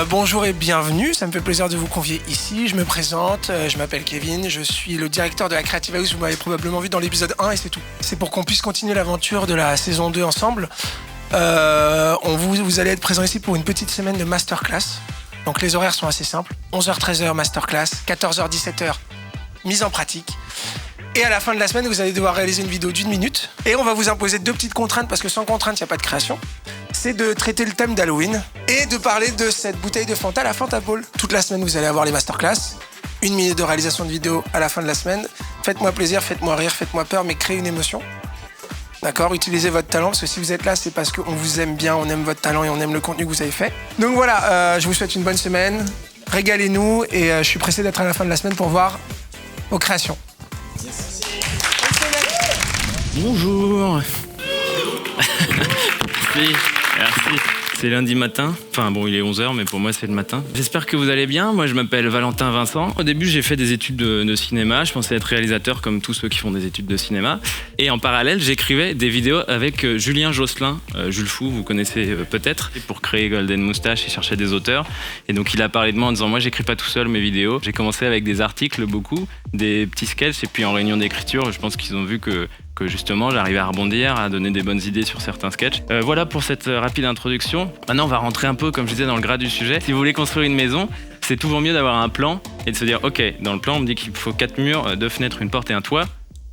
Bonjour et bienvenue, ça me fait plaisir de vous convier ici. Je me présente, je m'appelle Kevin, je suis le directeur de la Creative House, vous m'avez probablement vu dans l'épisode 1 et c'est tout. C'est pour qu'on puisse continuer l'aventure de la saison 2 ensemble. Vous allez être présents ici pour une petite semaine de masterclass. Donc les horaires sont assez simples, 11h-13h masterclass, 14h-17h mise en pratique. Et à la fin de la semaine, vous allez devoir réaliser une vidéo d'1 minute. Et on va vous imposer 2 petites contraintes, parce que sans contrainte, il n'y a pas de création. C'est de traiter le thème d'Halloween et de parler de cette bouteille de Fanta, la Fanta Ball. Toute la semaine, vous allez avoir les masterclass. 1 minute de réalisation de vidéo à la fin de la semaine. Faites-moi plaisir, faites-moi rire, faites-moi peur, mais créez une émotion. D'accord ? Utilisez votre talent, parce que si vous êtes là, c'est parce qu'on vous aime bien, on aime votre talent et on aime le contenu que vous avez fait. Donc voilà, je vous souhaite une bonne semaine. Régalez-nous et je suis pressé d'être à la fin de la semaine pour voir vos créations. Bonjour. Merci. C'est lundi matin. Enfin bon, il est 11h, mais pour moi, c'est le matin. J'espère que vous allez bien. Moi, je m'appelle Valentin Vincent. Au début, j'ai fait des études de cinéma. Je pensais être réalisateur comme tous ceux qui font des études de cinéma. Et en parallèle, j'écrivais des vidéos avec Julien Josselin, Jules Fou, vous connaissez peut-être. Pour créer Golden Moustache, il cherchait des auteurs. Et donc, il a parlé de moi en disant, moi, j'écris pas tout seul mes vidéos. J'ai commencé avec des articles, beaucoup, des petits sketchs. Et puis en réunion d'écriture, je pense qu'ils ont vu que justement j'arrivais à rebondir, à donner des bonnes idées sur certains sketchs. Voilà pour cette rapide introduction. Maintenant on va rentrer un peu, comme je disais, dans le gras du sujet. Si vous voulez construire une maison, c'est toujours mieux d'avoir un plan et de se dire ok, dans le plan on me dit qu'il faut 4 murs, 2 fenêtres, une porte et un toit.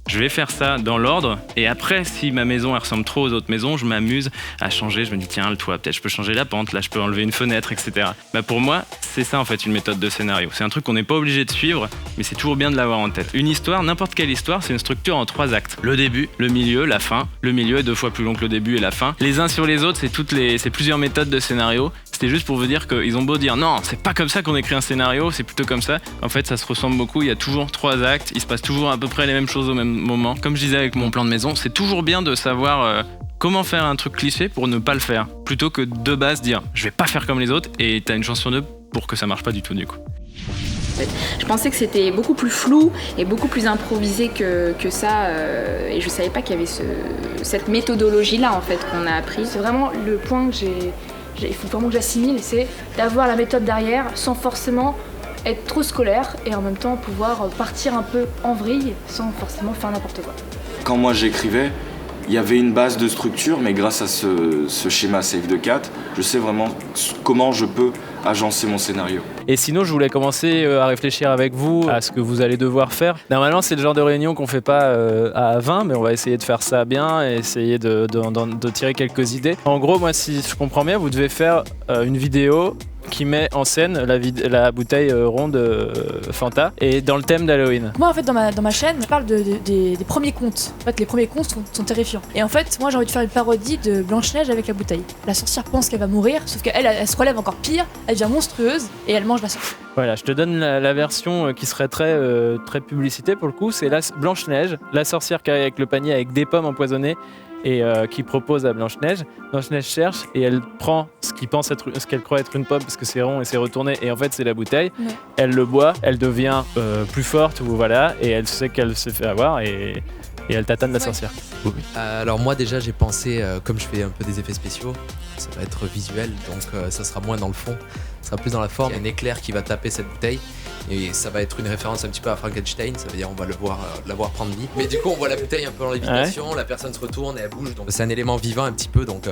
Je vais faire ça dans l'ordre et après si ma maison elle ressemble trop aux autres maisons, je m'amuse à changer, je me dis tiens le toit, peut-être je peux changer la pente, là je peux enlever une fenêtre, etc. Pour moi c'est ça en fait une méthode de scénario, c'est un truc qu'on n'est pas obligé de suivre mais c'est toujours bien de l'avoir en tête. Une histoire, n'importe quelle histoire, c'est une structure en 3 actes. Le début, le milieu, la fin. Le milieu est 2 fois plus long que le début et la fin. Les uns sur les autres, c'est plusieurs méthodes de scénario. C'était juste pour vous dire qu'ils ont beau dire non, c'est pas comme ça qu'on écrit un scénario, c'est plutôt comme ça. En fait, ça se ressemble beaucoup, il y a toujours 3 actes, il se passe toujours à peu près les mêmes choses au même moment. Comme je disais avec mon plan de maison, c'est toujours bien de savoir comment faire un truc cliché pour ne pas le faire. Plutôt que de base dire je vais pas faire comme les autres et t'as une chance sur 2 pour que ça marche pas du tout du coup. Je pensais que c'était beaucoup plus flou et beaucoup plus improvisé que ça et je savais pas qu'il y avait cette méthodologie-là en fait qu'on a appris. C'est vraiment le point que il faut vraiment que j'assimile, c'est d'avoir la méthode derrière sans forcément être trop scolaire et en même temps pouvoir partir un peu en vrille sans forcément faire n'importe quoi. Quand moi j'écrivais, il y avait une base de structure, mais grâce à ce schéma Save the Cat, je sais vraiment comment je peux agencer mon scénario. Et sinon, je voulais commencer à réfléchir avec vous à ce que vous allez devoir faire. Normalement, c'est le genre de réunion qu'on fait pas à 20, mais on va essayer de faire ça bien et essayer de tirer quelques idées. En gros, moi, si je comprends bien, vous devez faire une vidéo qui met en scène la bouteille ronde Fanta et dans le thème d'Halloween. Moi en fait dans ma chaîne je parle des premiers contes. En fait les premiers contes sont terrifiants. Et en fait moi j'ai envie de faire une parodie de Blanche-Neige avec la bouteille. La sorcière pense qu'elle va mourir, sauf qu'elle elle se relève encore pire, elle devient monstrueuse et elle mange la sorcière. Voilà, je te donne la version qui serait très publicité pour le coup, c'est Blanche-Neige, la sorcière qui arrive avec le panier avec des pommes empoisonnées et qui propose à Blanche-Neige. Blanche-Neige cherche et elle prend ce qu'elle croit être une pomme parce que c'est rond et c'est retourné et en fait c'est la bouteille. Ouais. Elle le boit, elle devient plus forte ou voilà et elle sait qu'elle se fait avoir et elle tatane la sorcière. Oui. Alors moi déjà j'ai pensé, comme je fais un peu des effets spéciaux, ça va être visuel donc ça sera moins dans le fond, ça sera plus dans la forme. Il y a un éclair qui va taper cette bouteille. Et ça va être une référence un petit peu à Frankenstein, ça veut dire on va la voir prendre vie. Mais du coup on voit la bouteille un peu en lévitation, ouais. La personne se retourne et elle bouge, donc c'est un élément vivant un petit peu, donc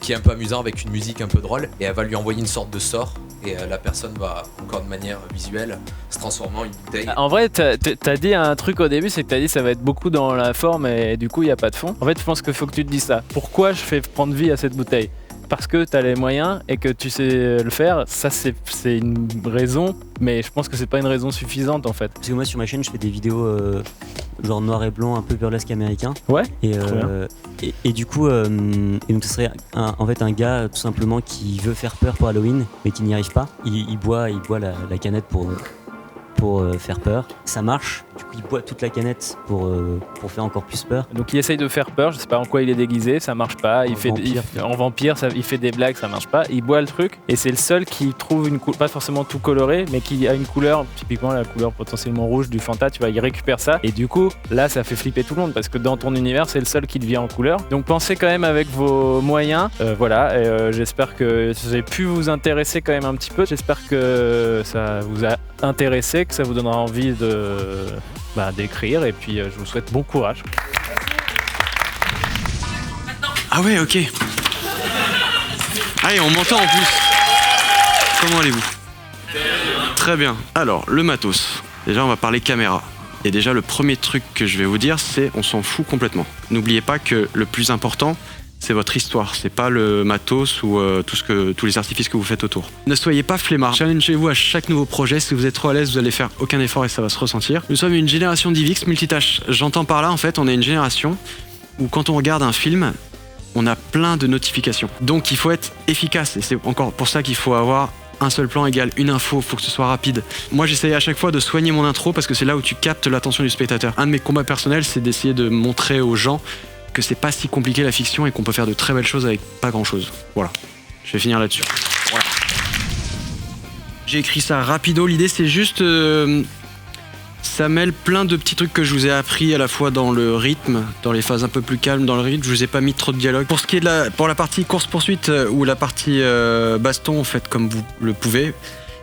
qui est un peu amusant avec une musique un peu drôle. Et elle va lui envoyer une sorte de sort et la personne va encore de manière visuelle se transformer en une bouteille. En vrai t'as dit un truc au début, c'est que t'as dit ça va être beaucoup dans la forme et du coup il n'y a pas de fond. En fait je pense qu'il faut que tu te dises ça. Pourquoi je fais prendre vie à cette bouteille ? Parce que tu as les moyens et que tu sais le faire, ça c'est une raison, mais je pense que c'est pas une raison suffisante en fait. Parce que moi sur ma chaîne je fais des vidéos genre noir et blanc, un peu burlesque américain. Ouais. Et du coup, et donc ce serait en fait un gars tout simplement qui veut faire peur pour Halloween, mais qui n'y arrive pas. Il boit la canette pour pour faire peur. Ça marche, du coup il boit toute la canette pour faire encore plus peur. Donc il essaye de faire peur, je sais pas en quoi il est déguisé, ça marche pas. En vampire, il fait des blagues, ça marche pas. Il boit le truc et c'est le seul qui trouve une couleur, pas forcément tout coloré, mais qui a une couleur, typiquement la couleur potentiellement rouge du Fanta, tu vois, il récupère ça. Et du coup, là ça fait flipper tout le monde parce que dans ton univers, c'est le seul qui devient en couleur. Donc pensez quand même avec vos moyens. Voilà, et j'espère que j'ai pu vous intéresser quand même un petit peu. J'espère que ça vous a intéressé, que ça vous donnera envie d'écrire et puis je vous souhaite bon courage. Ah ouais, ok. Allez, on m'entend en plus. Comment allez-vous? Très bien. Alors, le matos. Déjà, on va parler caméra. Et déjà, le premier truc que je vais vous dire, c'est on s'en fout complètement. N'oubliez pas que le plus important, c'est votre histoire, c'est pas le matos ou tous les artifices que vous faites autour. Ne soyez pas flemmard, challengez-vous à chaque nouveau projet. Si vous êtes trop à l'aise, vous allez faire aucun effort et ça va se ressentir. Nous sommes une génération d'IVX multitâche. J'entends par là, en fait, on est une génération où quand on regarde un film, on a plein de notifications. Donc il faut être efficace et c'est encore pour ça qu'il faut avoir un seul plan égale une info, faut que ce soit rapide. Moi j'essaye à chaque fois de soigner mon intro parce que c'est là où tu captes l'attention du spectateur. Un de mes combats personnels, c'est d'essayer de montrer aux gens que c'est pas si compliqué la fiction et qu'on peut faire de très belles choses avec pas grand chose. Voilà, je vais finir là-dessus. Voilà. J'ai écrit ça rapido, l'idée c'est juste... ça mêle plein de petits trucs que je vous ai appris à la fois dans le rythme, dans les phases un peu plus calmes dans le rythme, je vous ai pas mis trop de dialogue. Pour ce qui est pour la partie course-poursuite ou la partie baston, faites comme vous le pouvez.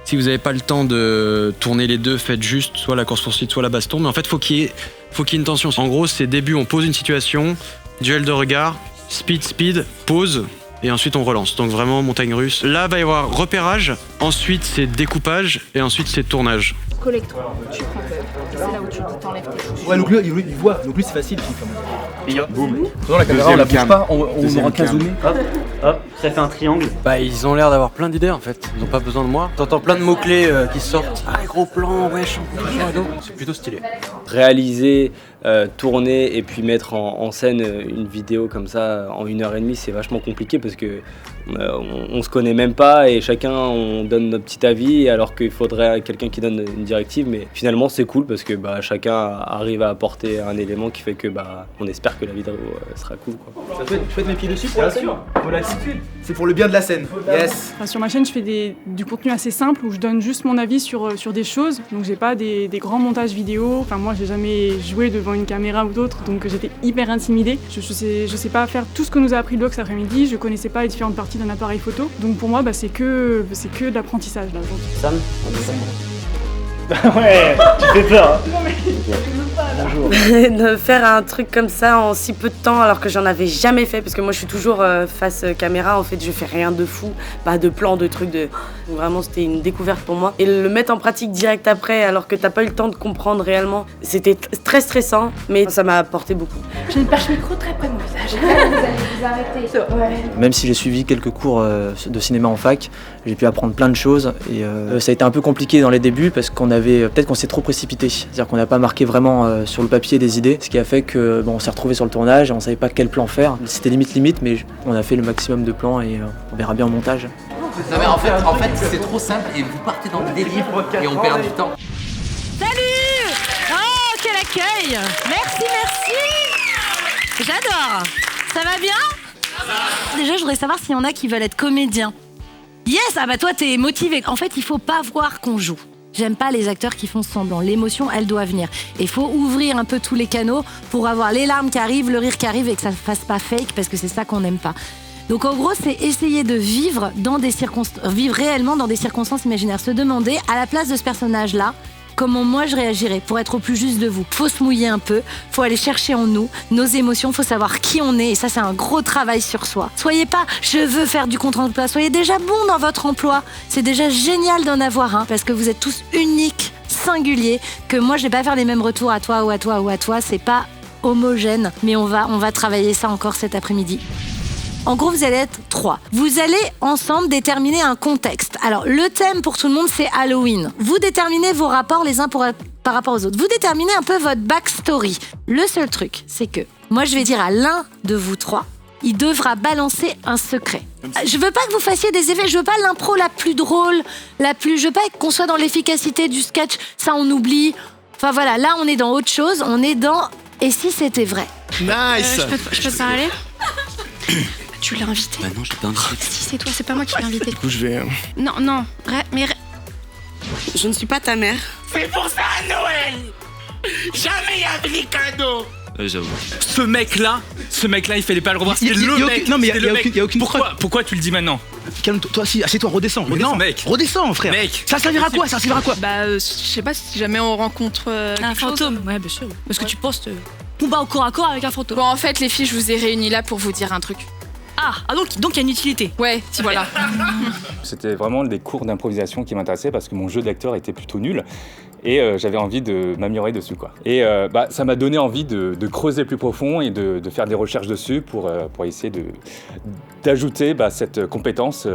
Si vous n'avez pas le temps de tourner les deux, faites juste soit la course-poursuite, soit la baston. Mais en fait, faut qu'il y ait une tension. En gros, c'est début, on pose une situation, duel de regard, speed, pause, et ensuite on relance. Donc vraiment, montagne russe. Là, va y avoir repérage, ensuite c'est découpage, et ensuite c'est tournage. Collecte-toi, tu prends peur. C'est là où tu t'enlèves tes chaussures. Ouais, donc lui, il voit, donc lui c'est facile. Et hop, boum. Non, la caméra, on la bouge pas, on n'aura qu'à zoomer. Hop, ça fait un triangle. Bah ils ont l'air d'avoir plein d'idées en fait, ils n'ont pas besoin de moi. T'entends plein de mots-clés qui sortent. Ah, gros plan, ouais, champion, c'est plutôt stylé. Réaliser, tourner et puis mettre en scène une vidéo comme ça en 1h30, c'est vachement compliqué parce que on se connaît même pas et chacun on donne notre petit avis alors qu'il faudrait quelqu'un qui donne une directive, mais finalement c'est cool parce que chacun arrive à apporter un élément qui fait que on espère que la vidéo sera cool, quoi. Ça te fait mes pieds dessus pour la scène. Faut l'attitude. C'est pour le bien de la scène. Yes. Enfin, sur ma chaîne, je fais du contenu assez simple où je donne juste mon avis sur des choses. Donc j'ai pas des grands montages vidéo. Enfin moi j'ai jamais joué devant une caméra ou d'autres, donc j'étais hyper intimidée. Je sais pas faire tout ce que nous a appris le doc cet après-midi. Je connaissais pas les différentes parties d'un appareil photo. Donc pour moi c'est que de l'apprentissage là. Sam, ouais, tu fais peur. Hein. Non mais bonjour. De faire un truc comme ça en si peu de temps alors que j'en avais jamais fait parce que moi je suis toujours face caméra, en fait je fais rien de fou, pas de plan, de trucs de... Vraiment c'était une découverte pour moi. Et le mettre en pratique direct après alors que t'as pas eu le temps de comprendre réellement, c'était très stressant mais ça m'a apporté beaucoup. J'ai une perche micro très près de mon visage. Vous allez vous arrêter. Ouais. Même si j'ai suivi quelques cours de cinéma en fac, j'ai pu apprendre plein de choses et ça a été un peu compliqué dans les débuts parce peut-être qu'on s'est trop précipité, c'est-à-dire qu'on n'a pas marqué vraiment sur le papier des idées, ce qui a fait que on s'est retrouvé sur le tournage et on savait pas quel plan faire. C'était limite, mais on a fait le maximum de plans et on verra bien au montage. Non mais en fait c'est trop simple et vous partez dans le délire et on perd du temps. Salut! Oh quel accueil! Merci! J'adore! Ça va bien? Déjà je voudrais savoir s'il y en a qui veulent être comédiens. Yes! Ah bah toi t'es motivé. En fait il faut pas voir qu'on joue. J'aime pas les acteurs qui font semblant. L'émotion, elle doit venir. Il faut ouvrir un peu tous les canaux pour avoir les larmes qui arrivent, le rire qui arrive et que ça ne fasse pas fake parce que c'est ça qu'on n'aime pas. Donc en gros, c'est essayer de vivre réellement dans des circonstances imaginaires. Se demander, à la place de ce personnage-là, comment moi je réagirais pour être au plus juste de vous. Faut se mouiller un peu, faut aller chercher en nous nos émotions, faut savoir qui on est et ça c'est un gros travail sur soi. Soyez pas je veux faire du contre-emploi, soyez déjà bon dans votre emploi. C'est déjà génial d'en avoir un parce que vous êtes tous uniques, singuliers, que moi je vais pas faire les mêmes retours à toi ou à toi ou à toi, c'est pas homogène, mais on va travailler ça encore cet après-midi. En gros, vous allez être 3. Vous allez ensemble déterminer un contexte. Alors, le thème pour tout le monde, c'est Halloween. Vous déterminez vos rapports les uns par rapport aux autres. Vous déterminez un peu votre backstory. Le seul truc, c'est que moi, je vais dire à l'un de vous 3, il devra balancer un secret. Je veux pas que vous fassiez des effets, je veux pas l'impro la plus drôle, je veux pas qu'on soit dans l'efficacité du sketch, ça on oublie. Enfin voilà, là on est dans autre chose, on est dans et si c'était vrai. Nice. Je peux te parler? Tu l'as invité. Bah non, je l'ai pas invité. Si, c'est toi, c'est pas moi qui l'ai invité. Du coup, je vais. Non, mais. Je ne suis pas ta mère. C'est pour ça à Noël, jamais il y avait des cadeaux. J'avoue. Ce mec-là, il fallait pas le revoir. C'était le mec. Non, mais il y a aucune preuve. Pourquoi tu le dis maintenant? Calme-toi, toi, assieds-toi, redescends. Non, mec. Redescends, frère. Mec. Ça servira à quoi? Bah, je sais pas si jamais on rencontre un fantôme. Ouais, bien sûr. Parce que tu penses combat au corps à corps avec un fantôme. Bon, en fait, les filles, je vous ai réunies là pour vous dire un truc. Donc il y a une utilité. Ouais, si voilà. C'était vraiment des cours d'improvisation qui m'intéressaient parce que mon jeu d'acteur était plutôt nul et j'avais envie de m'améliorer dessus, quoi. Et ça m'a donné envie de creuser plus profond et de faire des recherches dessus pour essayer d'ajouter cette compétence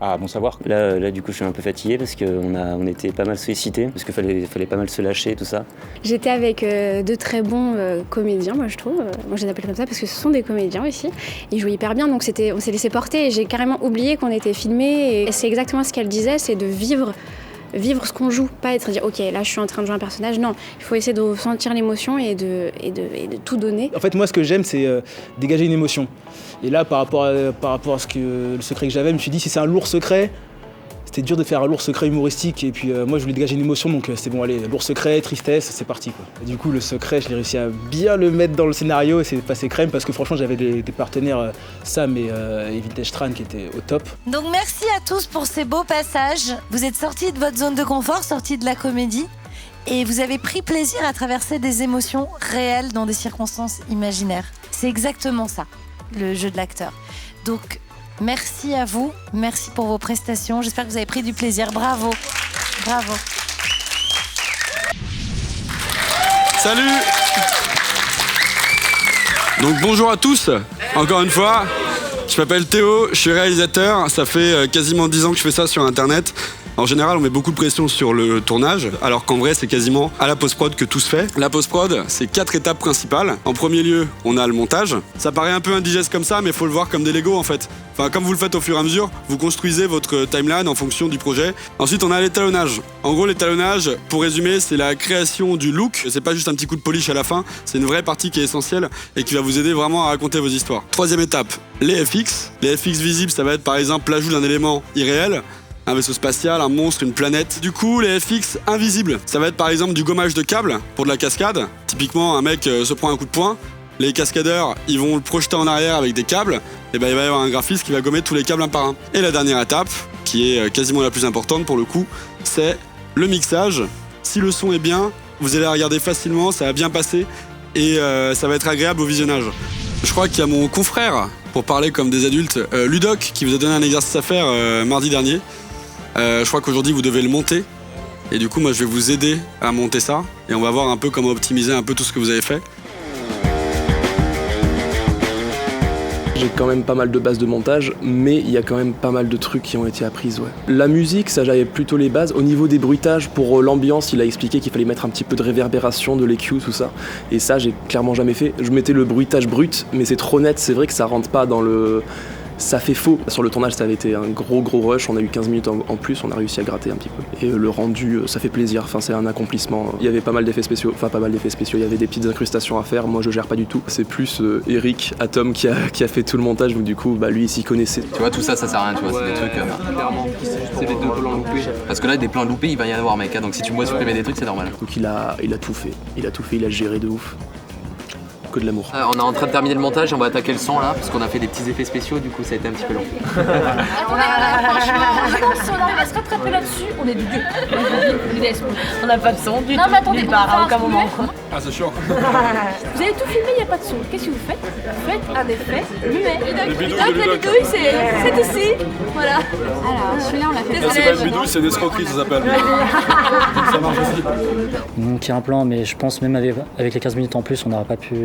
à mon savoir. Là, du coup, je suis un peu fatigué parce qu'on était pas mal sollicités, parce qu'il fallait pas mal se lâcher, tout ça. J'étais avec de très bons comédiens, moi je trouve. Moi je les appelle comme ça parce que ce sont des comédiens aussi. Ils jouent hyper bien, donc on s'est laissé porter et j'ai carrément oublié qu'on était filmés. Et c'est exactement ce qu'elle disait, c'est de vivre ce qu'on joue, pas être dire ok là je suis en train de jouer un personnage, non, il faut essayer de ressentir l'émotion et de tout donner. En fait moi ce que j'aime c'est dégager une émotion. Et là par rapport à le secret que j'avais, je me suis dit si c'est un lourd secret, c'était dur de faire un lourd secret humoristique et puis moi je voulais dégager une émotion donc c'est bon allez, lourd secret, tristesse, c'est parti quoi. Et du coup le secret je l'ai réussi à bien le mettre dans le scénario et c'est passé crème parce que franchement j'avais des partenaires Sam et Vintage Tran qui étaient au top. Donc merci à tous pour ces beaux passages. Vous êtes sortis de votre zone de confort, sortis de la comédie et vous avez pris plaisir à traverser des émotions réelles dans des circonstances imaginaires. C'est exactement ça, le jeu de l'acteur. Donc merci à vous, merci pour vos prestations. J'espère que vous avez pris du plaisir. Bravo, bravo. Salut. Donc bonjour à tous, encore une fois. Je m'appelle Théo, je suis réalisateur. Ça fait quasiment 10 ans que je fais ça sur Internet. En général, on met beaucoup de pression sur le tournage, alors qu'en vrai, c'est quasiment à la post-prod que tout se fait. La post-prod, c'est 4 étapes principales. En premier lieu, on a le montage. Ça paraît un peu indigeste comme ça, mais il faut le voir comme des Lego en fait. Enfin, comme vous le faites au fur et à mesure, vous construisez votre timeline en fonction du projet. Ensuite, on a l'étalonnage. En gros, l'étalonnage, pour résumer, c'est la création du look. C'est pas juste un petit coup de polish à la fin, c'est une vraie partie qui est essentielle et qui va vous aider vraiment à raconter vos histoires. Troisième étape, les FX. Les FX visibles, ça va être par exemple l'ajout d'un élément irréel. Un vaisseau spatial, un monstre, une planète. Du coup, les FX invisibles, ça va être par exemple du gommage de câbles pour de la cascade. Typiquement, un mec se prend un coup de poing. Les cascadeurs, ils vont le projeter en arrière avec des câbles. Et ben, il va y avoir un graphiste qui va gommer tous les câbles un par un. Et la dernière étape, qui est quasiment la plus importante pour le coup, c'est le mixage. Si le son est bien, vous allez regarder facilement, ça va bien passer et ça va être agréable au visionnage. Je crois qu'il y a mon confrère, pour parler comme des adultes, Ludoc, qui vous a donné un exercice à faire mardi dernier. Je crois qu'aujourd'hui vous devez le monter et du coup moi je vais vous aider à monter ça et on va voir un peu comment optimiser un peu tout ce que vous avez fait. J'ai quand même pas mal de bases de montage, mais il y a quand même pas mal de trucs qui ont été apprises, ouais. La musique, ça j'avais plutôt les bases. Au niveau des bruitages, pour l'ambiance, il a expliqué qu'il fallait mettre un petit peu de réverbération, de l'EQ, tout ça. Et ça, j'ai clairement jamais fait. Je mettais le bruitage brut, mais c'est trop net, c'est vrai que ça rentre pas dans le... Ça fait faux. Sur le tournage, ça avait été un gros rush. On a eu 15 minutes en plus, on a réussi à gratter un petit peu. Et le rendu, ça fait plaisir. Enfin, c'est un accomplissement. Il y avait pas mal d'effets spéciaux. Enfin, pas mal d'effets spéciaux. Il y avait des petites incrustations à faire. Moi, je gère pas du tout. C'est plus Eric, Atom, qui a fait tout le montage. Donc, du coup, lui, il s'y connaissait. Tu vois, tout ça, ça sert à rien. Tu vois, c'est des trucs. Clairement. C'est des deux plans loupés. Parce que là, des plans loupés, il va y en avoir, mec. Donc, si tu me vois supprimer des trucs, c'est normal. Donc, il a tout fait. Il a géré de ouf. Que de l'amour. On est en train de terminer le montage et on va attaquer le son là, parce qu'on a fait des petits effets spéciaux, du coup ça a été un petit peu long. Attention, là, on va se rattraper là-dessus, on est du dieu. On n'a pas de son du tout. Non, mais attendez, nulle part, à aucun moment. Ah, c'est chiant. Vous avez tout filmé, il n'y a pas de son. Qu'est-ce que vous faites? Vous faites un effet muet. Le bidouille, La bidouille, c'est ici. Voilà. Alors, celui-là, on l'a fait. Non, c'est pas le bidouille, c'est des escroqueries, ça s'appelle. Ça marche aussi. Il manquait un plan, mais je pense même avec les 15 minutes en plus, on n'aurait pas pu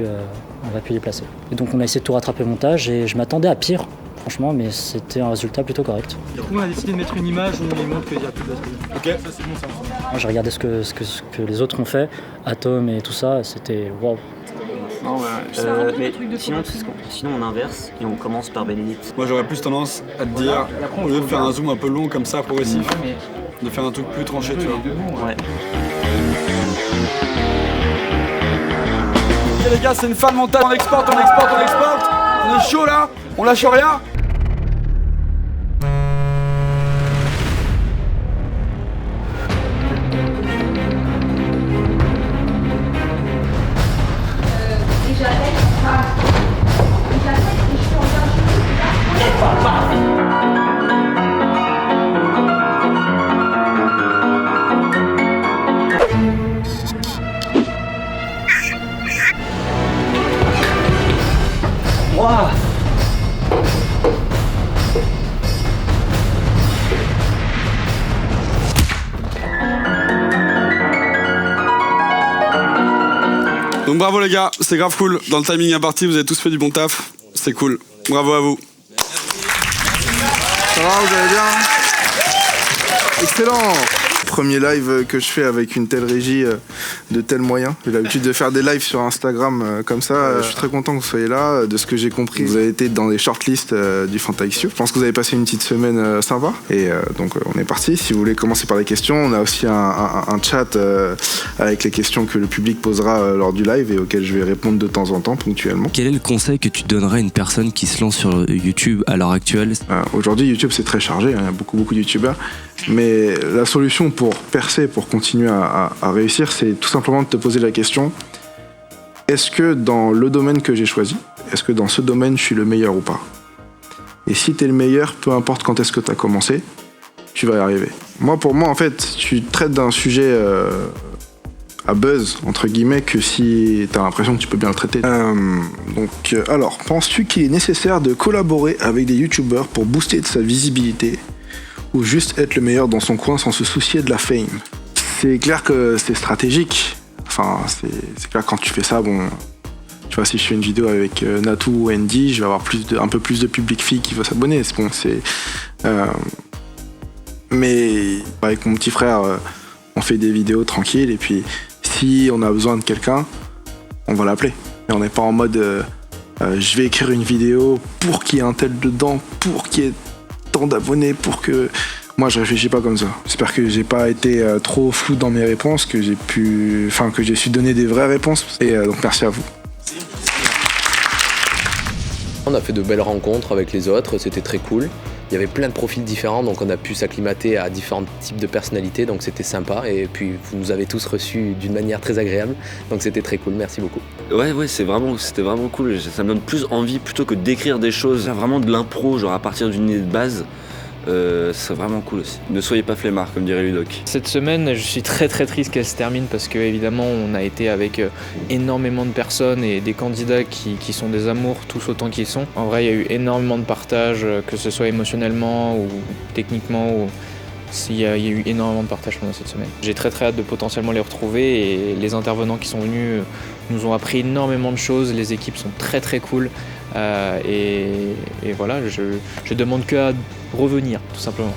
les placer. Et donc on a essayé de tout rattraper au montage et je m'attendais à pire, franchement, mais c'était un résultat plutôt correct. Du coup, on a décidé de mettre une image où on montre qu'il n'y a plus de bascule. Ok, ça c'est bon, ça. Moi, j'ai regardé ce que les autres ont fait, Atom et tout ça, c'était waouh. Non, ouais. Mais sinon on inverse et on commence par Bénédicte. Moi j'aurais plus tendance à te dire, au lieu de faire un zoom un peu long comme ça, progressif, de faire un truc plus tranché, tu vois. Ouais. Ok les gars, c'est une fin de montage, on exporte. On est chaud là, on lâche rien. Wow. Donc bravo les gars, c'est grave cool. Dans le timing imparti, vous avez tous fait du bon taf. C'est cool. Bravo à vous. Ça va, vous allez bien? Excellent! Premier live que je fais avec une telle régie, de tels moyens. J'ai l'habitude de faire des lives sur Instagram comme ça. Je suis très content que vous soyez là. De ce que j'ai compris, vous avez été dans les shortlists du Fantaxio. Je pense que vous avez passé une petite semaine sympa. Et donc on est parti. Si vous voulez commencer par les questions, on a aussi un chat avec les questions que le public posera lors du live et auxquelles je vais répondre de temps en temps, ponctuellement. Quel est le conseil que tu donnerais à une personne qui se lance sur YouTube à l'heure actuelle? Aujourd'hui, YouTube c'est très chargé. Il y a beaucoup de youtubeurs. Mais la solution pour percer, pour continuer à réussir, c'est tout simplement de te poser la question: est-ce que dans le domaine que j'ai choisi, est-ce que dans ce domaine je suis le meilleur ou pas? Et si t'es le meilleur, peu importe quand est-ce que t'as commencé, tu vas y arriver. Pour moi en fait, tu traites d'un sujet à buzz, entre guillemets, que si t'as l'impression que tu peux bien le traiter. Alors, penses-tu qu'il est nécessaire de collaborer avec des youtubeurs pour booster de sa visibilité, ou juste être le meilleur dans son coin sans se soucier de la fame? C'est clair que c'est stratégique. Enfin, c'est clair que quand tu fais ça, bon, tu vois, si je fais une vidéo avec Natou ou Andy, je vais avoir un peu plus de public fille qui va s'abonner. Bon, mais avec mon petit frère, on fait des vidéos tranquilles, et puis si on a besoin de quelqu'un, on va l'appeler. Et on n'est pas en mode je vais écrire une vidéo pour qu'il y ait un tel dedans, pour qu'il y ait tant d'abonnés, pour que... Moi je réfléchis pas comme ça. J'espère que j'ai pas été trop flou dans mes réponses, que j'ai su donner des vraies réponses, et donc merci à vous. On a fait de belles rencontres avec les autres, c'était très cool. Il y avait plein de profils différents, donc on a pu s'acclimater à différents types de personnalités, donc c'était sympa. Et puis vous nous avez tous reçus d'une manière très agréable, donc c'était très cool, merci beaucoup. Ouais, c'était vraiment cool. Ça me donne plus envie, plutôt que d'écrire des choses, vraiment de l'impro, genre à partir d'une idée de base. C'est vraiment cool aussi. Ne soyez pas flemmard, comme dirait Ludoc. Cette semaine, je suis très très triste qu'elle se termine parce que évidemment on a été avec énormément de personnes et des candidats qui sont des amours tous autant qu'ils sont. En vrai, il y a eu énormément de partage, que ce soit émotionnellement ou techniquement. Il y a eu énormément de partage pendant cette semaine. J'ai très hâte de potentiellement les retrouver, et les intervenants qui sont venus nous ont appris énormément de choses. Les équipes sont très cool. Et voilà, je demande qu'à revenir, tout simplement.